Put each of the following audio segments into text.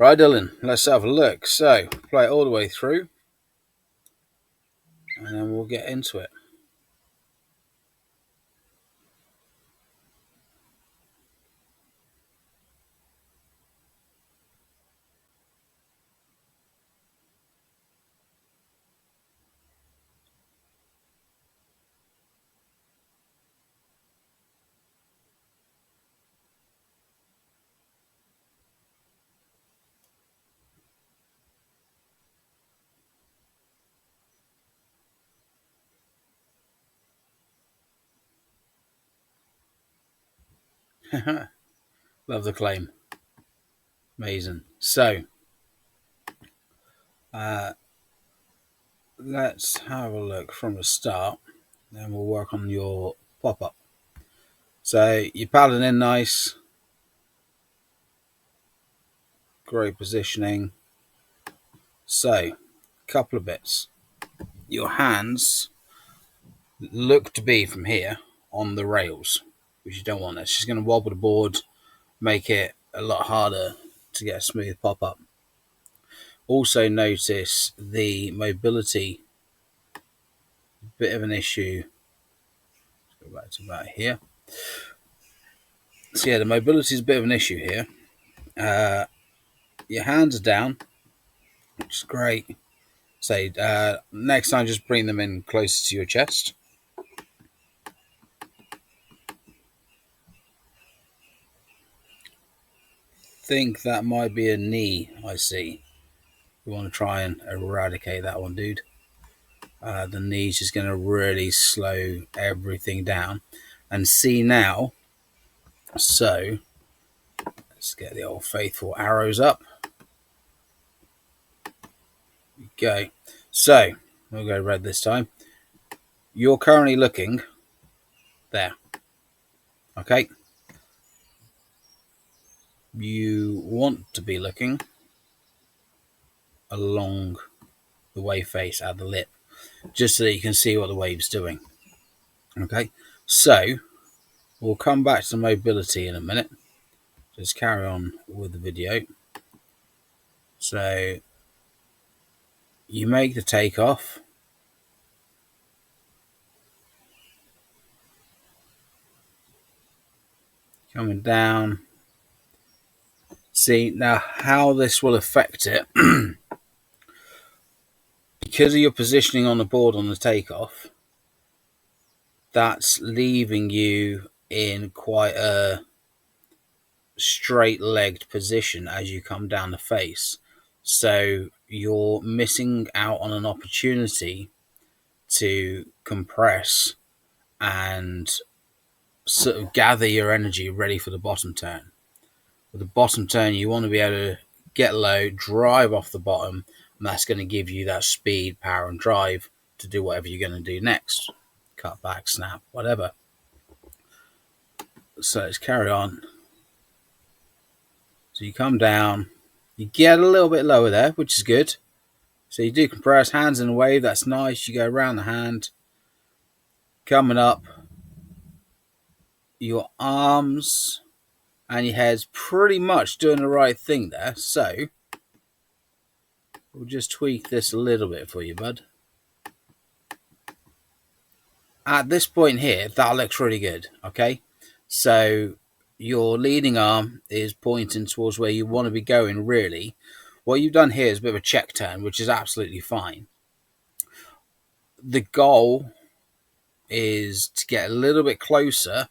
Right, Dylan, let's have a look. So, play it all the way through, and then we'll get into it. Love the claim. Amazing. So, let's have a look from the start, then we'll work on your pop-up. So, you're paddling in nice. Great positioning. So, a couple of bits. Your hands look to be from here on the rails, which you don't want. It's just going to wobble the board, make it a lot harder to get a smooth pop-up. Also notice the mobility, bit of an issue. Let's go back to about here. So yeah, the mobility is a bit of an issue here. Your hands are down, which is great. Say next time, just bring them in closer to your chest. Think that might be a knee. I see. We want to try and eradicate that one, dude. The knee's just going to really slow everything down. And see now. So let's get the old faithful arrows up. Go. So we'll go red this time. You're currently looking there. Okay. You want to be looking along the wave face at the lip, just so that you can see what the wave's doing. Okay. So we'll come back to mobility in a minute. Just carry on with the video. So you make the takeoff. Coming down. See now how this will affect it. Because of your positioning on the board on the takeoff, that's leaving you in quite a straight-legged position as you come down the face. So you're missing out on an opportunity to compress and sort of gather your energy ready for the bottom turn. With the bottom turn, you want to be able to get low, drive off the bottom, and that's going to give you that speed, power, and drive to do whatever you're going to do next. Cut back, snap, whatever. So let's carry on. So you come down, you get a little bit lower there, which is good. So you do compress, hands in a wave, that's nice. You go around the hand, coming up, your arms and your head's pretty much doing the right thing there. So we'll just tweak this a little bit for you, bud. At this point here, that looks really good, okay? So your leading arm is pointing towards where you want to be going, really. What you've done here is a bit of a check turn, which is absolutely fine. The goal is to get a little bit closer.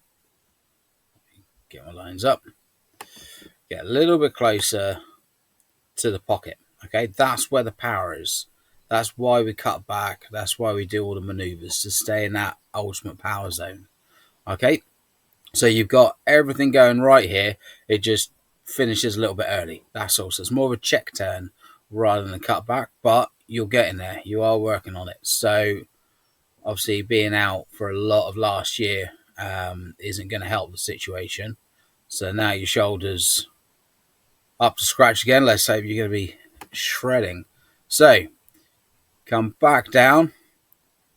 Get my lines up. Get a little bit closer to the pocket, okay? That's where the power is. That's why we cut back. That's why we do all the maneuvers, to stay in that ultimate power zone, okay? So you've got everything going right here. It just finishes a little bit early. That's all. So it's more of a check turn rather than a cut back, but you're getting there. You are working on it. So obviously being out for a lot of last year isn't going to help the situation. So now your shoulders up to scratch again. Let's say you're going to be shredding. So come back down,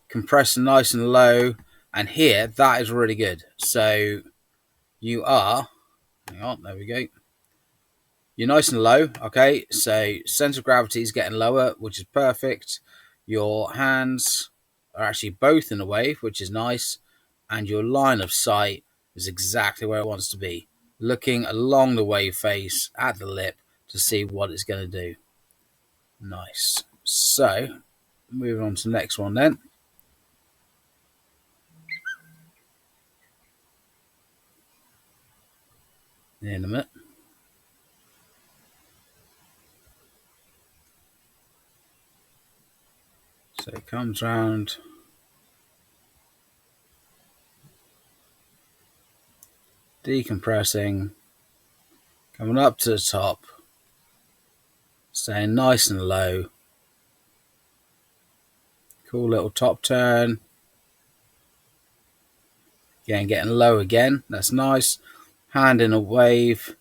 compressing nice and low, and here that is really good. So you are, hang on, there we go. You're nice and low, okay? So center of gravity is getting lower, which is perfect. Your hands are actually both in the wave, which is nice. And your line of sight is exactly where it wants to be, looking along the wave face at the lip to see what it's going to do. Nice. So, moving on to the next one then. In a minute. So it comes round. Decompressing. Coming up to the top. Staying nice and low. Cool little top turn. Again, getting low again. That's nice. Hand in a wave.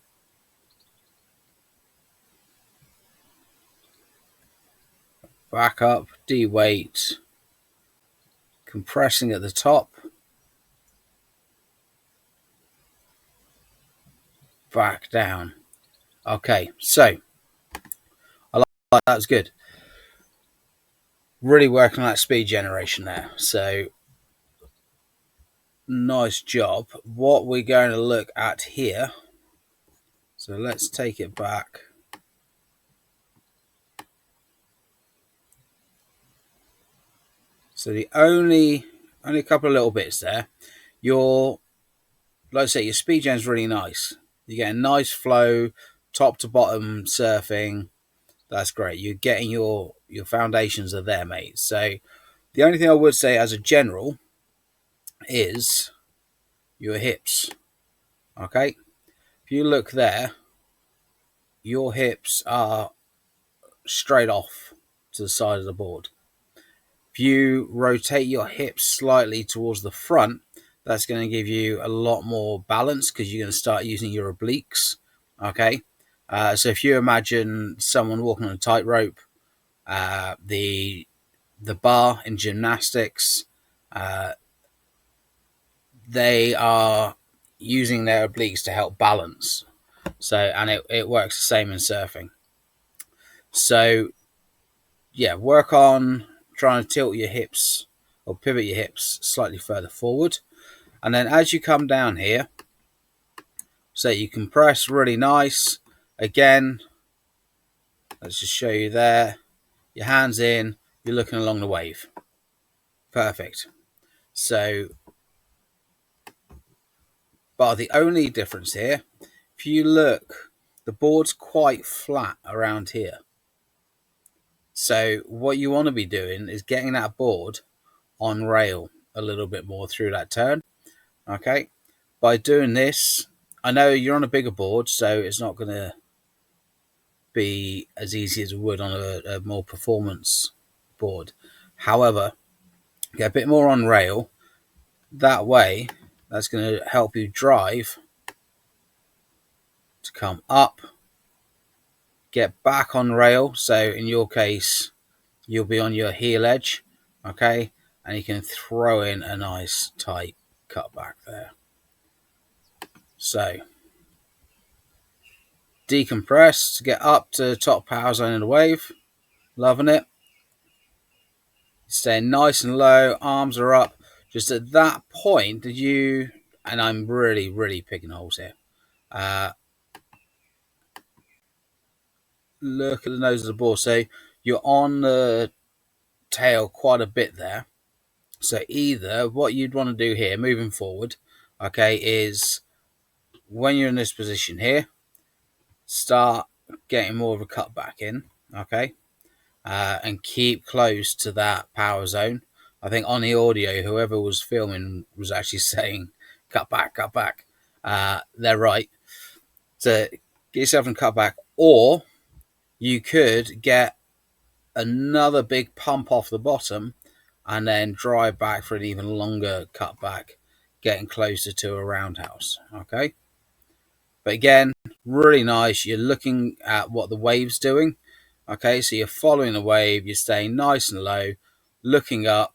Back up. De-weight. Compressing at the top. Back down. Okay, so I like that. That was good. Really working on that speed generation there. So nice job. What we're going to look at here. So let's take it back. So the only a couple of little bits there. Like I say, your speed gen is really nice. You get a nice flow, top to bottom surfing. That's great. You're getting your foundations are there, mate. So the only thing I would say as a general is your hips. Okay, if you look there, your hips are straight off to the side of the board. If you rotate your hips slightly towards the front, that's going to give you a lot more balance because you're going to start using your obliques. Okay, so if you imagine someone walking on a tightrope, the bar in gymnastics, they are using their obliques to help balance. So, and it works the same in surfing. So, yeah, work on trying to tilt your hips or pivot your hips slightly further forward. And then as you come down here, so you compress really nice. Again, let's just show you there. Your hands in, you're looking along the wave. Perfect. So, but the only difference here, if you look, the board's quite flat around here. So what you want to be doing is getting that board on rail a little bit more through that turn. Okay. By doing this, I know you're on a bigger board, so it's not going to be as easy as it would on a more performance board. However, get a bit more on rail. That way, that's going to help you drive to come up, get back on rail. So in your case, you'll be on your heel edge, okay? And you can throw in a nice tight cut back there. So decompress to get up to the top power zone in the wave. Loving it. Staying nice and low, arms are up. Just at that point, did you, and I'm really, really picking holes here. Look at the nose of the board. So you're on the tail quite a bit there. So either what you'd want to do here, moving forward, okay, is when you're in this position here, start getting more of a cut back in, okay, and keep close to that power zone. I think on the audio, whoever was filming was actually saying, cut back, cut back. They're right. So get yourself in cut back, or you could get another big pump off the bottom and then drive back for an even longer cut back, getting closer to a roundhouse. Okay. But again, really nice. You're looking at what the wave's doing. Okay, so you're following the wave, you're staying nice and low, looking up.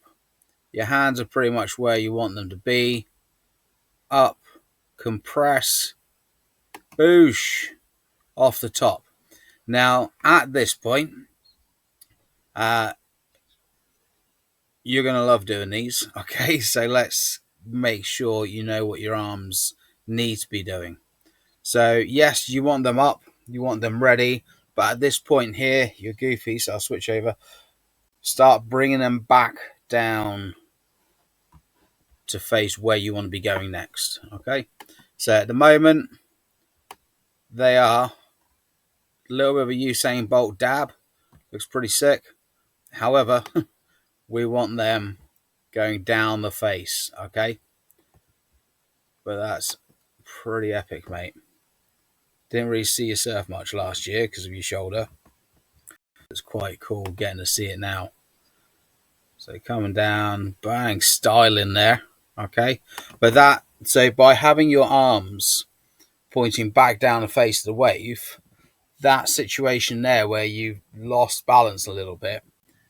Your hands are pretty much where you want them to be. Up, compress, boosh, off the top. Now, at this point, you're going to love doing these. Okay, so let's make sure you know what your arms need to be doing. So, yes, you want them up, you want them ready, but at this point here, you're goofy, so I'll switch over. Start bringing them back down to face where you want to be going next. Okay, so at the moment, they are a little bit of a Usain Bolt dab. Looks pretty sick. However, we want them going down the face, okay? But that's pretty epic, mate. Didn't really see you surf much last year because of your shoulder. It's quite cool getting to see it now. So coming down, bang, style in there, okay? But that, so by having your arms pointing back down the face of the wave, that situation there where you've lost balance a little bit,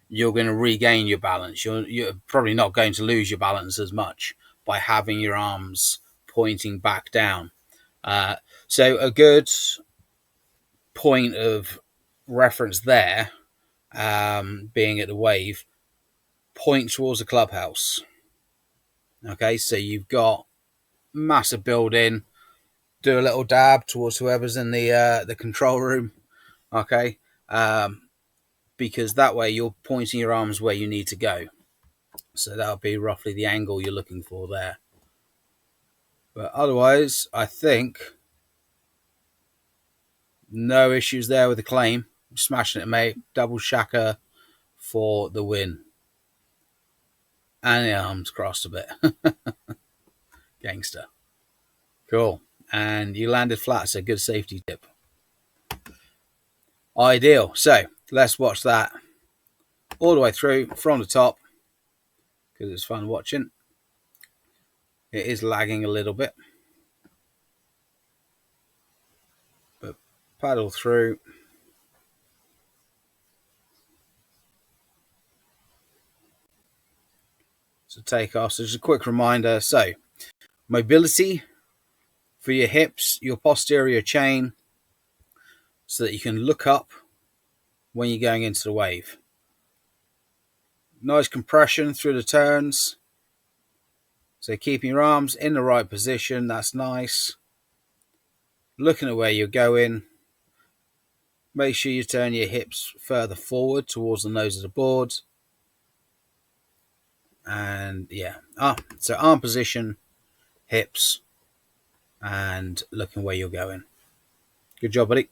you're going to regain your balance. You're probably not going to lose your balance as much by having your arms pointing back down. So a good point of reference there, being at the wave, point towards the clubhouse. Okay, so you've got massive building. Do a little dab towards whoever's in the control room. Okay, because that way you're pointing your arms where you need to go. So that'll be roughly the angle you're looking for there. But otherwise, I think no issues there with the claim. Smashing it, mate. Double shaka for the win. And the arms crossed a bit. Gangster. Cool. And you landed flat, so good safety tip. Ideal. So let's watch that all the way through from the top because it's fun watching. It is lagging a little bit. But paddle through. So take off. So just a quick reminder. So mobility for your hips, your posterior chain, so that you can look up when you're going into the wave. Nice compression through the turns. So keeping your arms in the right position, that's nice. Looking at where you're going. Make sure you turn your hips further forward towards the nose of the board. And yeah, so arm position, hips, and looking where you're going. Good job, buddy.